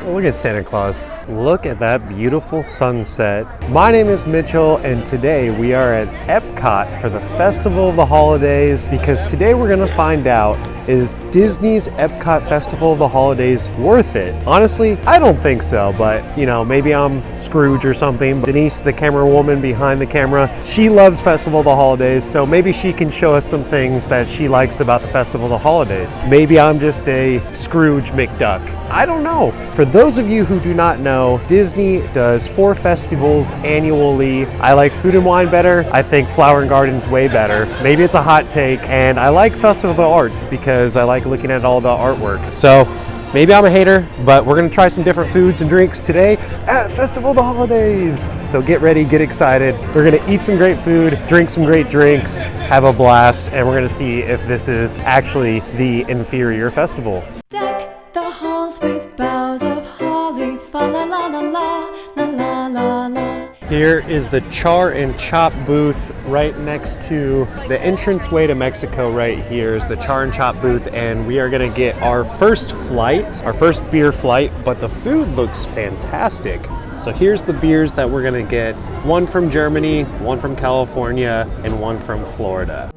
Look at Santa Claus. Look at that beautiful sunset. My name is Mitchell, and today we are at Epcot for the Festival of the Holidays, because today we're gonna find out, is Disney's Epcot Festival of the Holidays worth it? Honestly, I don't think so, but you know, maybe I'm Scrooge or something. Denise, the camera woman behind the camera, she loves Festival of the Holidays, so maybe she can show us some things that she likes about the Festival of the Holidays. Maybe I'm just a Scrooge McDuck. I don't know. For those of you who do not know, Disney does 4 festivals annually. I like Food and Wine better. I think Flower and Garden's way better. Maybe it's a hot take, and I like Festival of the Arts because I like looking at all the artwork. So maybe I'm a hater, but we're gonna try some different foods and drinks today at Festival of the Holidays. So get ready, get excited. We're gonna eat some great food, drink some great drinks, have a blast, and we're gonna see if this is actually the inferior festival. Deck the halls with boughs of holly, fa la la la la, la la la la. Here is the Char and Chop booth right next to the entranceway to Mexico. Right here is the Char and Chop booth, and we are gonna get our first flight, our first beer flight, but the food looks fantastic. So here's the beers that we're gonna get. One from Germany, one from California, and one from Florida.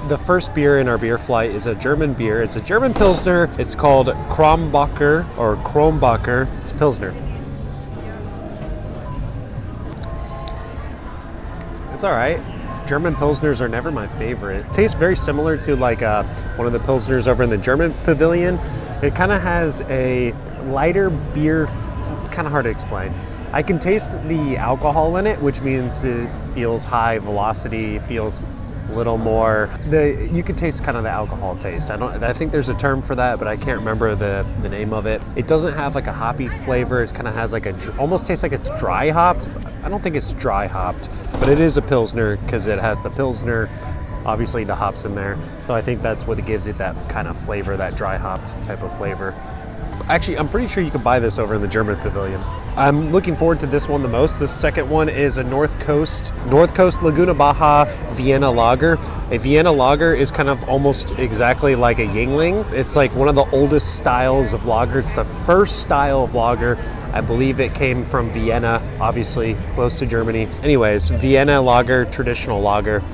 The first beer in our beer flight is a German beer. It's a German Pilsner. It's called Kronbacher or Kronbacher. It's a Pilsner. It's all right. German Pilsners are never my favorite. It tastes very similar to like one of the Pilsners over in the German pavilion. It kind of has a lighter beer, kind of hard to explain. I can taste the alcohol in it, which means it feels high velocity, feels a little more, you can taste kind of the alcohol taste. I think there's a term for that, but I can't remember the name of it. It doesn't have like a hoppy flavor. It kind of has like almost tastes like it's dry hopped. I don't think it's dry hopped, but it is a Pilsner because it has the Pilsner, obviously the hops in there. So I think that's what gives it that kind of flavor, that dry hopped type of flavor. Actually, I'm pretty sure you can buy this over in the German pavilion. I'm looking forward to this one the most. The second one is a North Coast Laguna Baja Vienna Lager. A Vienna Lager is kind of almost exactly like a Yingling. It's like one of the oldest styles of lager. It's the first style of lager. I believe it came from Vienna, obviously close to Germany. Anyways, Vienna Lager, traditional lager.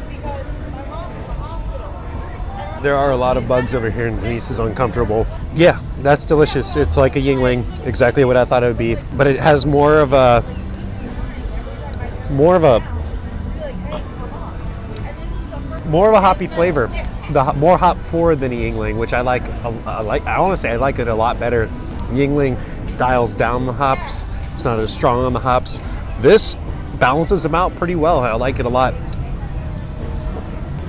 There are a lot of bugs over here and Denise is uncomfortable. Yeah, that's delicious. It's like a Yingling, exactly what I thought it would be. But it has more of a hoppy flavor. More hop forward than a Yingling, which I like. I want to say I like it a lot better. Yingling dials down the hops. It's not as strong on the hops. This balances them out pretty well. I like it a lot.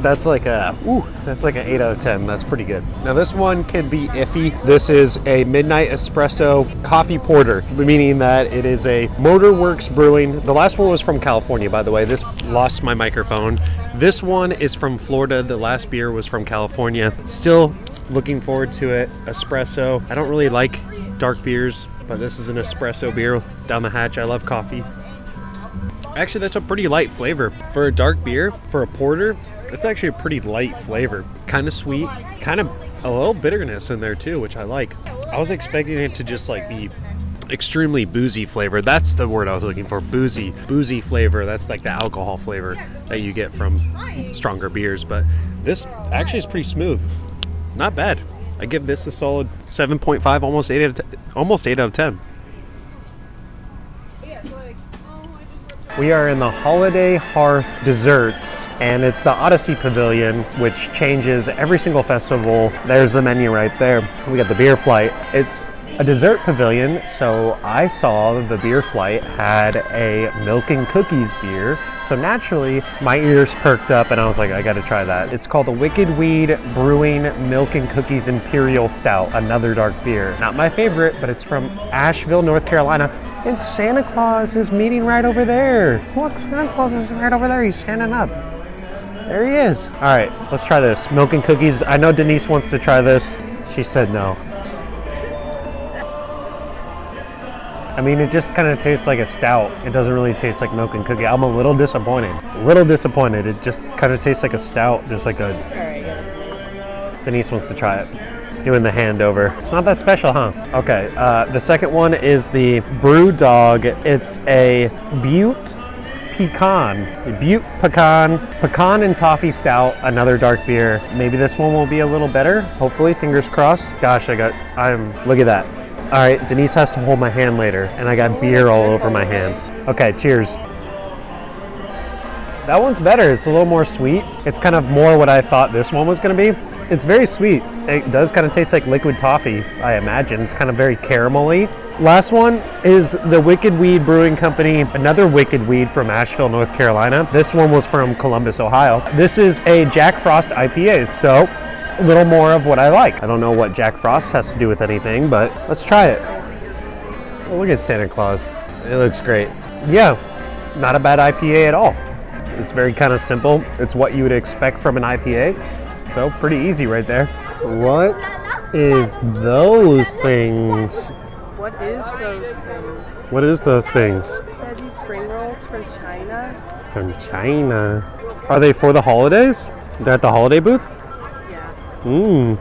That's like an 8 out of 10. That's pretty good. Now this one can be iffy. This is a Midnight Espresso Coffee Porter, meaning that it is a Motorworks Brewing. The last one was from California, by the way. This lost my microphone. This one is from Florida. The last beer was from California. Still looking forward to it. Espresso. I don't really like dark beers, but this is an espresso beer down the hatch. I love coffee. Actually, that's a pretty light flavor. For a dark beer, for a porter, it's actually a pretty light flavor. Kind of sweet, kind of a little bitterness in there too, which I like. I was expecting it to just like be extremely boozy flavor. That's the word I was looking for, boozy. Boozy flavor, that's like the alcohol flavor that you get from stronger beers. But this actually is pretty smooth. Not bad. I give this a solid 7.5, almost 8 out of 10. We are in the Holiday Hearth Desserts, and it's the Odyssey Pavilion, which changes every single festival. There's the menu right there. We got the beer flight. It's a dessert pavilion, so I saw the beer flight had a milk and cookies beer. So naturally, my ears perked up and I was like, I gotta try that. It's called the Wicked Weed Brewing Milk and Cookies Imperial Stout, another dark beer. Not my favorite, but it's from Asheville, North Carolina. And Santa Claus is meeting right over there. Look, Santa Claus is right over there. He's standing up. There he is. All right, let's try this. Milk and cookies. I know Denise wants to try this. She said no. I mean, it just kind of tastes like a stout. It doesn't really taste like milk and cookie. I'm a little disappointed. It just kind of tastes like a stout, just like a... Denise wants to try it. doing the handover. It's not that special, huh? Okay, the second one is the Brew Dog. It's a Butte Pecan and Toffee Stout, another dark beer. Maybe this one will be a little better. Hopefully, fingers crossed. Gosh, look at that. All right, Denise has to hold my hand later, and I got beer all over my hand. Okay, cheers. That one's better. It's a little more sweet. It's kind of more what I thought this one was going to be. It's very sweet. It does kind of taste like liquid toffee, I imagine. It's kind of very caramelly. Last one is the Wicked Weed Brewing Company, another Wicked Weed from Asheville, North Carolina. This one was from Columbus, Ohio. This is a Jack Frost IPA, so a little more of what I like. I don't know what Jack Frost has to do with anything, but let's try it. Oh, look at Santa Claus. It looks great. Yeah, not a bad IPA at all. It's very kind of simple. It's what you would expect from an IPA. So pretty easy right there. What is those things? What is those things? What is those things? Veggie spring rolls from China. From China. Are they for the holidays? They're at the holiday booth? Yeah.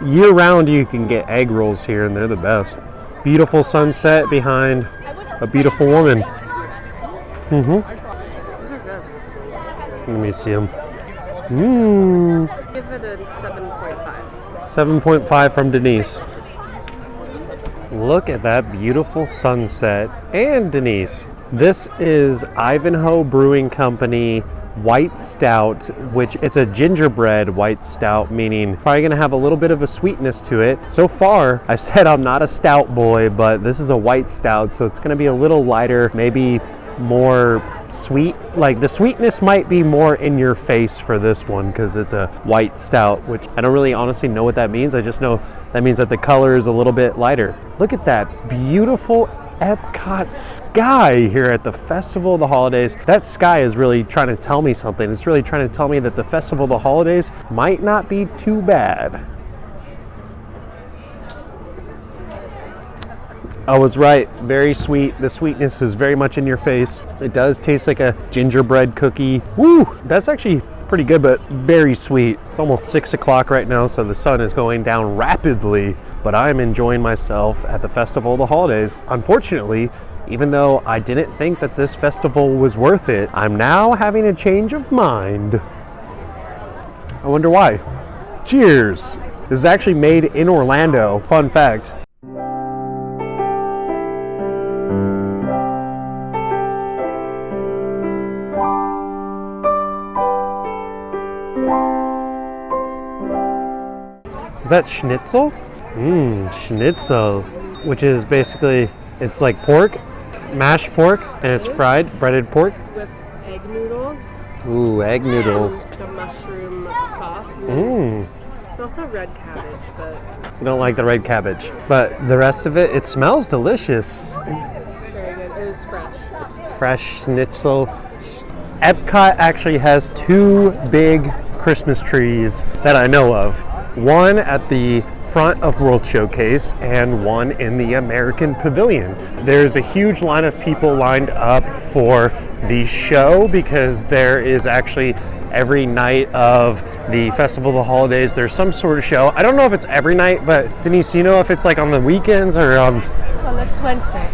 Year round you can get egg rolls here and they're the best. Beautiful sunset behind a beautiful woman. Those are good. Let me see them. Give it a 7.5. 7.5 from Denise. Look at that beautiful sunset. And Denise, this is Ivanhoe Brewing Company White Stout, which it's a gingerbread white stout, meaning probably gonna have a little bit of a sweetness to it. So far, I said I'm not a stout boy, but this is a white stout, so it's gonna be a little lighter, maybe more sweet. Like the sweetness might be more in your face for this one because it's a white stout, which I don't really honestly know what that means. I just know that means that the color is a little bit lighter. Look at that beautiful Epcot sky here at the Festival of the Holidays. That sky is really trying to tell me something. It's really trying to tell me that the Festival of the Holidays might not be too bad. I was right, very sweet. The sweetness is very much in your face. It does taste like a gingerbread cookie. Woo, that's actually pretty good, but very sweet. It's almost 6 o'clock right now, so the sun is going down rapidly, but I'm enjoying myself at the Festival of the Holidays. Unfortunately, even though I didn't think that this festival was worth it, I'm now having a change of mind. I wonder why. Cheers. This is actually made in Orlando. Fun fact. Is that schnitzel? Schnitzel, which is basically, it's like pork, mashed pork, and it's fried, breaded pork. With egg noodles. Ooh, egg noodles. The mushroom sauce. It's also red cabbage, but I don't like the red cabbage. But the rest of it, it smells delicious. it's very good. It was fresh. Fresh schnitzel. Epcot actually has 2 big Christmas trees that I know of. One at the front of World Showcase and one in the American Pavilion. There's a huge line of people lined up for the show because there is actually every night of the Festival of the Holidays, there's some sort of show. I don't know if it's every night, but Denise, you know if it's like on the weekends or on... Well, it's Wednesday.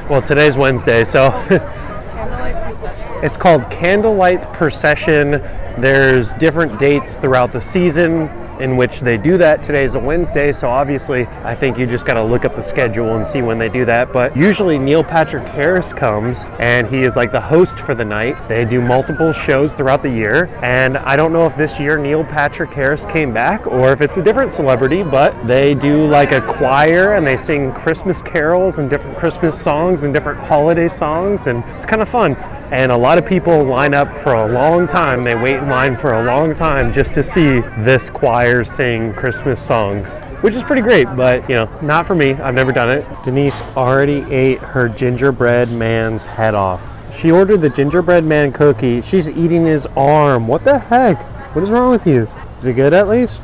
Well, today's Wednesday, so... Candlelight procession. It's called Candlelight Procession. There's different dates throughout the season in which they do that. Today is a Wednesday, so obviously I think you just gotta look up the schedule and see when they do that. But usually Neil Patrick Harris comes and he is like the host for the night. They do multiple shows throughout the year, and I don't know if this year Neil Patrick Harris came back or if it's a different celebrity, but they do like a choir and they sing Christmas carols and different Christmas songs and different holiday songs, and it's kind of fun. And a lot of people line up for a long time. They wait in line for a long time just to see this choir sing Christmas songs, which is pretty great, but you know, not for me. I've never done it. Denise already ate her gingerbread man's head off. She ordered the gingerbread man cookie. She's eating his arm. What the heck? What is wrong with you? Is it good at least?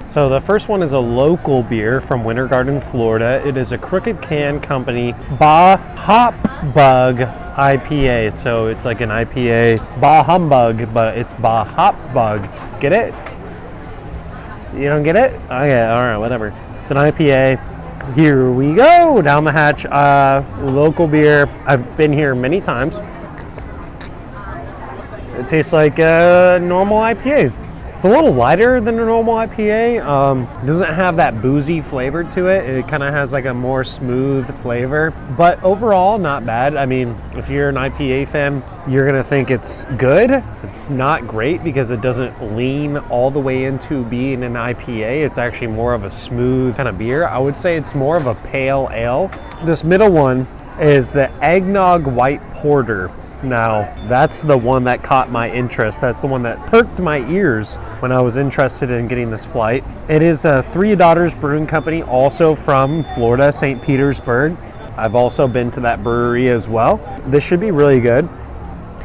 So the first one is a local beer from Winter Garden, Florida. It is a Crooked Can Company Bah Hop Bug IPA. So it's like an IPA, Bah Humbug, but it's Bah Hop Bug. Get it? You don't get it? Okay, all right, whatever. It's an IPA. Here we go, down the hatch. Local beer. I've been here many times. It tastes like a normal IPA. It's a little lighter than a normal IPA. It doesn't have that boozy flavor to it. It kind of has like a more smooth flavor. But overall, not bad. I mean, if you're an IPA fan, you're gonna think it's good. It's not great because it doesn't lean all the way into being an IPA. It's actually more of a smooth kind of beer. I would say it's more of a pale ale. This middle one is the Eggnog White Porter. Now, that's the one that caught my interest. That's the one that perked my ears when I was interested in getting this flight. It is a Three Daughters Brewing Company, also from Florida, St. Petersburg. I've also been to that brewery as well. This should be really good.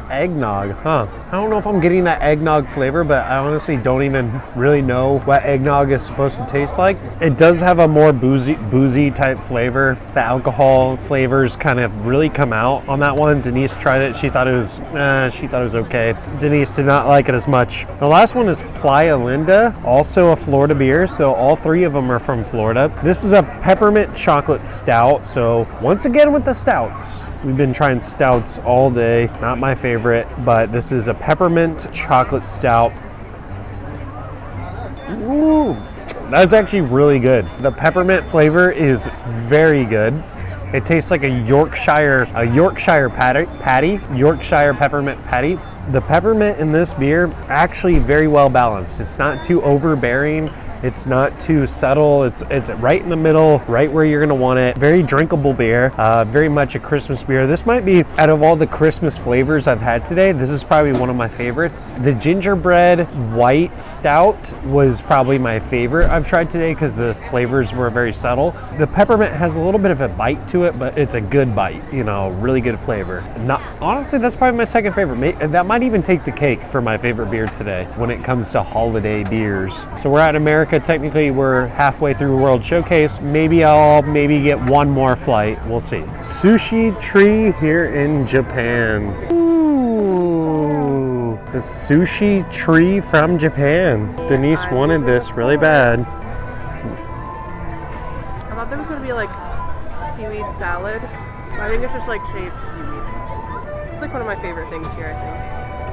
Eggnog, huh? I don't know if I'm getting that eggnog flavor, but I honestly don't even really know what eggnog is supposed to taste like. It does have a more boozy type flavor. The alcohol flavors kind of really come out on that one. Denise tried it. She thought it was okay. Denise did not like it as much. The last one is Playa Linda, also a Florida beer. So all three of them are from Florida. This is a peppermint chocolate stout. So once again with the stouts, we've been trying stouts all day. Not my favorite, but this is a peppermint chocolate stout. Ooh, that's actually really good. The peppermint flavor is very good. It tastes like a Yorkshire patty, Yorkshire peppermint patty. The peppermint in this beer actually very well balanced. It's not too overbearing. It's not too subtle. It's right in the middle, right where you're gonna want it. Very drinkable beer, very much a Christmas beer. This might be, out of all the Christmas flavors I've had today, this is probably one of my favorites. The gingerbread white stout was probably my favorite I've tried today because the flavors were very subtle. The peppermint has a little bit of a bite to it, but it's a good bite, you know, really good flavor. Honestly, that's probably my second favorite. That might even take the cake for my favorite beer today when it comes to holiday beers. So we're at America. Technically, we're halfway through World Showcase. Maybe I'll get one more flight. We'll see. Sushi Tree here in Japan. Ooh, the Sushi Tree from Japan. Denise wanted this really bad. I thought there was going to be like seaweed salad. I think it's just like shaved seaweed. It's like one of my favorite things here, I think.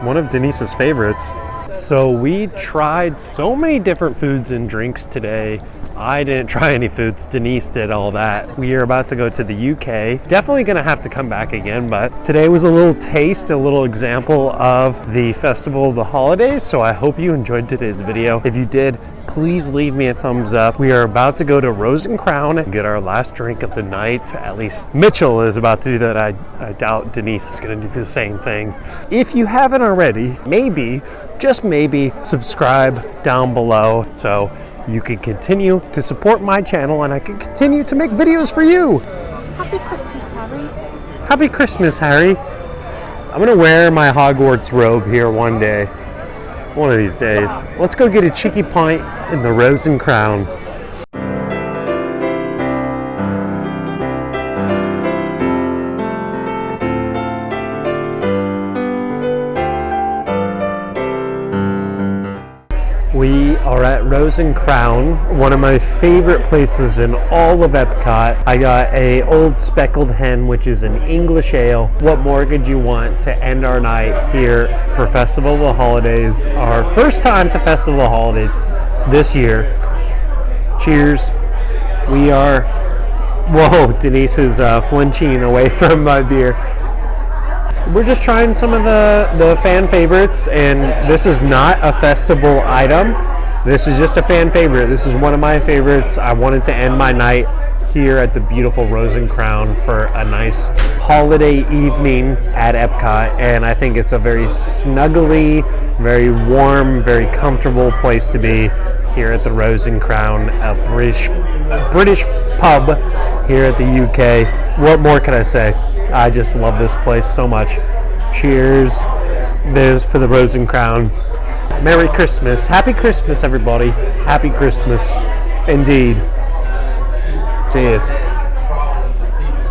One of Denise's favorites. So we tried so many different foods and drinks today. I didn't try any foods. Denise did all that. We are about to go to the UK. Definitely gonna have to come back again, but today was a little taste, a little example of the Festival of the Holidays. So I hope you enjoyed today's video. If you did, please leave me a thumbs up. We are about to go to Rose and Crown and get our last drink of the night. At least Mitchell is about to do that. I doubt Denise is gonna do the same thing. If you haven't already, maybe, just maybe, subscribe down below so you can continue to support my channel and I can continue to make videos for you. Happy Christmas, Harry. Happy Christmas, Harry. I'm gonna wear my Hogwarts robe here one day. One of these days. Let's go get a cheeky pint in the Rose and Crown. We are at Rose and Crown, one of my favorite places in all of Epcot. I got a Old Speckled Hen, which is an English ale. What more could you want to end our night here for Festival of the Holidays? Our first time to Festival of the Holidays this year. Cheers. We are, whoa, Denise is flinching away from my beer. We're just trying some of the fan favorites, and this is not a festival item. This is just a fan favorite. This is one of my favorites. I wanted to end my night here at the beautiful Rose and Crown for a nice holiday evening at Epcot, and I think it's a very snuggly, very warm, very comfortable place to be here at the Rose and Crown, a British pub here at the UK. What more can I say? I just love this place so much. Cheers. This for the Rose and Crown. Merry Christmas. Happy Christmas, everybody. Happy Christmas. Indeed. Cheers.